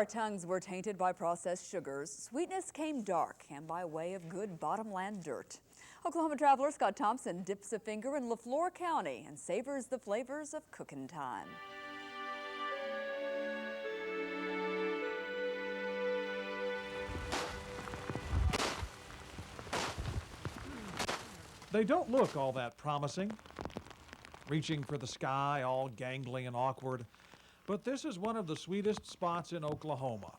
our tongues were tainted by processed sugars, sweetness came dark and by way of good bottomland dirt. Oklahoma traveler Scott Thompson dips a finger in LeFlore County and savors the flavors of cooking time. They don't look all that promising, reaching for the sky, all gangly and awkward. But this is one of the sweetest spots in Oklahoma.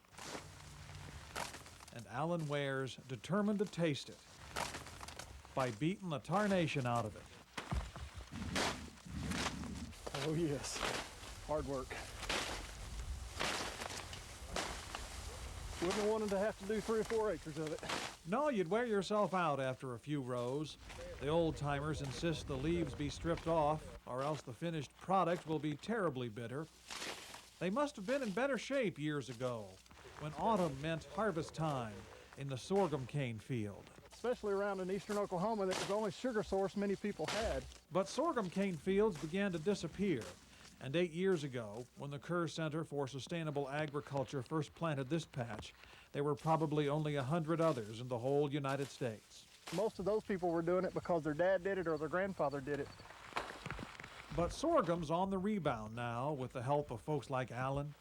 And Alan Ware's determined to taste it by beating the tarnation out of it. Oh yes, hard work. Wouldn't have wanted to have to do 3 or 4 acres of it. No, you'd wear yourself out after a few rows. The old-timers insist the leaves be stripped off, or else the finished product will be terribly bitter. They must have been in better shape years ago, when autumn meant harvest time in the sorghum cane field. Especially around in eastern Oklahoma, that was the only sugar source many people had. But sorghum cane fields began to disappear. And 8 years ago, when the Kerr Center for Sustainable Agriculture first planted this patch, there were probably only 100 others in the whole United States. Most of those people were doing it because their dad did it or their grandfather did it. But sorghum's on the rebound now with the help of folks like Alan,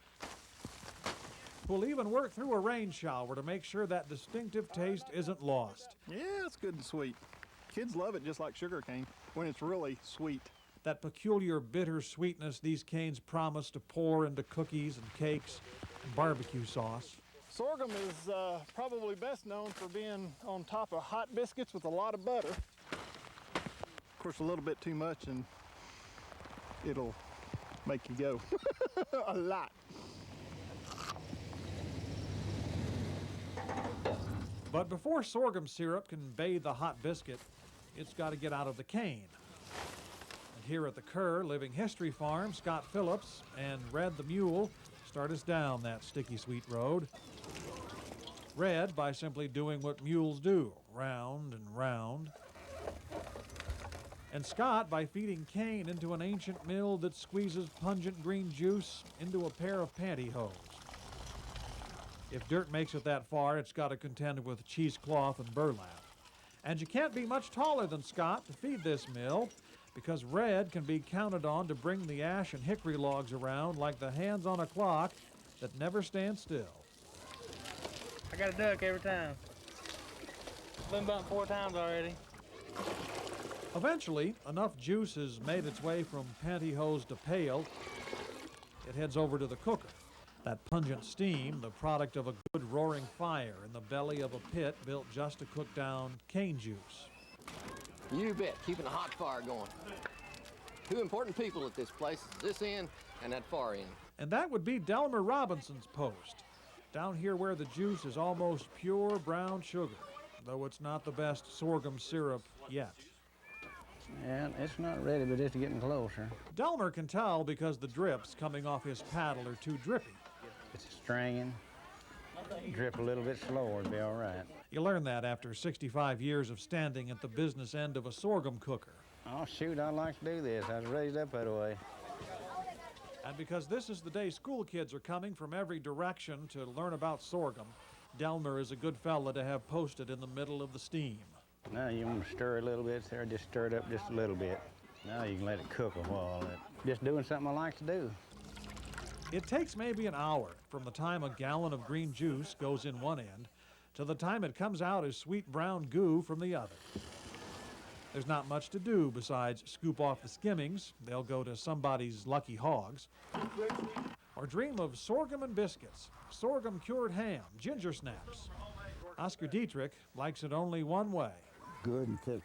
who'll even work through a rain shower to make sure that distinctive taste isn't lost. Yeah, it's good and sweet. Kids love it just like sugar cane when it's really sweet. That peculiar bitter sweetness these canes promise to pour into cookies and cakes and barbecue sauce. Sorghum is probably best known for being on top of hot biscuits with a lot of butter. Of course, a little bit too much and it'll make you go a lot. But before sorghum syrup can bathe the hot biscuit, it's got to get out of the cane. And here at the Kerr Living History Farm, Scott Phillips and Red the Mule start us down that sticky sweet road. Red by simply doing what mules do, round and round. And Scott by feeding cane into an ancient mill that squeezes pungent green juice into a pair of pantyhose. If dirt makes it that far, it's got to contend with cheesecloth and burlap. And you can't be much taller than Scott to feed this mill, because Red can be counted on to bring the ash and hickory logs around like the hands on a clock that never stands still. I got a duck every time. Been about 4 times already. Eventually, enough juice has made its way from pantyhose to pail. It heads over to the cooker. That pungent steam, the product of a good roaring fire in the belly of a pit built just to cook down cane juice. You bet, keeping a hot fire going. 2 important people at this place, this end and that far end. And that would be Delmer Robinson's post, down here where the juice is almost pure brown sugar, though it's not the best sorghum syrup yet. Yeah, it's not ready, but it's getting closer. Delmer can tell because the drips coming off his paddle are too drippy. It's stringing. Drip a little bit slower, it'll be all right. You learn that after 65 years of standing at the business end of a sorghum cooker. Oh, shoot, I like to do this. I was raised up that way. And because this is the day school kids are coming from every direction to learn about sorghum, Delmer is a good fella to have posted in the middle of the steam. Now you want to stir a little bit there, just stir it up just a little bit. Now you can let it cook a while. Just doing something I like to do. It takes maybe an hour from the time a gallon of green juice goes in one end to the time it comes out as sweet brown goo from the other. There's not much to do besides scoop off the skimmings. They'll go to somebody's lucky hogs. Or dream of sorghum and biscuits, sorghum cured ham, ginger snaps. Oscar Dietrich likes it only one way. Good and thick.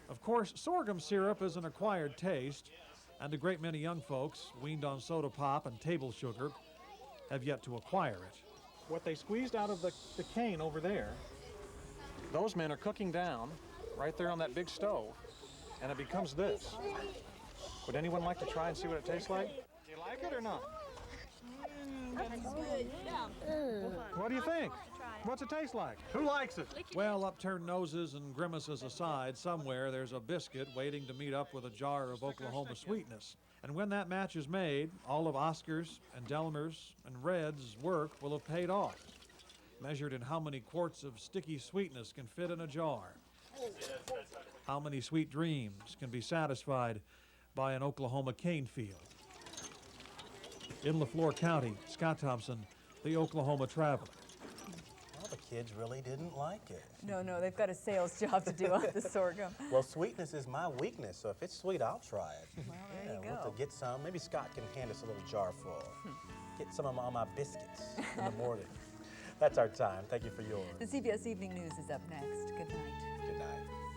Of course, sorghum syrup is an acquired taste, and a great many young folks, weaned on soda pop and table sugar, have yet to acquire it. What they squeezed out of the cane over there, those men are cooking down right there on that big stove, and it becomes this. Would anyone like to try and see what it tastes like? Do you like it or not? That's good, yeah. What do you think? What's it taste like? Who likes it? Well, upturned noses and grimaces aside, somewhere there's a biscuit waiting to meet up with a jar of Oklahoma sweetness. And when that match is made, all of Oscar's and Delmer's and Red's work will have paid off, measured in how many quarts of sticky sweetness can fit in a jar. How many sweet dreams can be satisfied by an Oklahoma cane field. In LeFlore County, Scott Thompson, the Oklahoma Traveler. Well, the kids really didn't like it. No, they've got a sales job to do on the sorghum. Well, sweetness is my weakness, so if it's sweet, I'll try it. Well, there you We'll go. have to get some. Maybe Scott can hand us a little jar full. Get some of all my biscuits in the morning. That's our time. Thank you for yours. The CBS Evening News is up next. Good night. Good night.